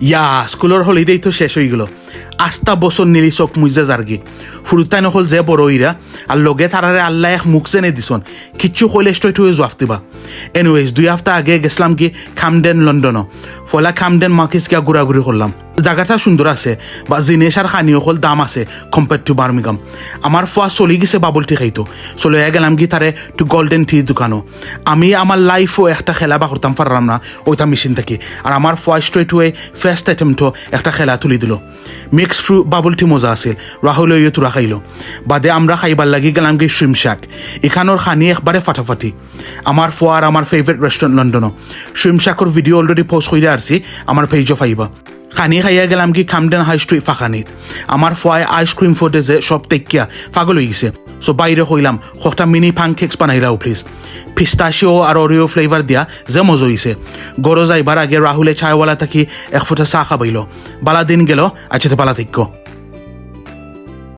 ইয়া স্কুলের হলিডে তো শেষ হয়ে গেল। 8টা বছর নিলি চোখ মুজা যারগি ফুরুতাই নকল যে বড় ইরা আর লগে তারারে আল্লাহ এক মুখ জেনে দিছন কিচ্ছু কইলে স্ট্রেট হয়ে জবাব দিবা। এনিওয়েজ 2 সপ্তাহ আগে গেছিলাম কি খামডেন লন্ডনও ফলা খামডেন মার্কেটস গিয়া ঘোরাঘুরি করলাম। জায়গাটা সুন্দর আছে বা জিনিস আর খানি অকল দাম আছে কম্পেয়ার টু বার্মিংহাম। আমার ফুয়া চলি গেছে বাবল টি খাইতো চলে গেলাম কি তারে টু গোল্ডেন টি দোকানও। আমি আমার লাইফও একটা খেলা বা করতাম পারলাম না ওইটা মেশিন থেকে। আর আমার ফুয়া স্ট্রেট হয়ে ফার্স্ট আইটেমটো একটা খেলা তুলি দিল। মিক্স ফ্রুট বাবল টি মজা আছিল। রাহুল ইয়ে তুরা খাইলো বাদে আমরা খাইবার লাগি গেলাম কি সুইম শাক। এখানোর খানি একবারে ফাটাফাটি। আমার ফুয়ার আমার ফেভারিট রেস্টুরেন্ট লন্ডনও। সুইম শাকর ভিডিও অলরেডি পোস্ট করে আসছি আমার পেজও পাইবা। খানি খাইয়া গেলাম কি খামডেন হাই স্ট্রিট ফাঁকানিত। আমার ফয় আইসক্রিম ফুটে যে সব তেকিয়া পাগল হয়ে গেছে। সো বাইরে কইলাম কটা মিনি পান কেকস বানাইরাও প্লিজ। পিস্তাশিও আর অরিও ফ্লেভার দিয়া যে মজা হয়েছে। গরো যাইবার আগে রাহুলে চায়ওয়ালা থাকি 1 ফুটা চা খাবাইল। বালা দিন গেল আচ্ছা বালা থাক্য।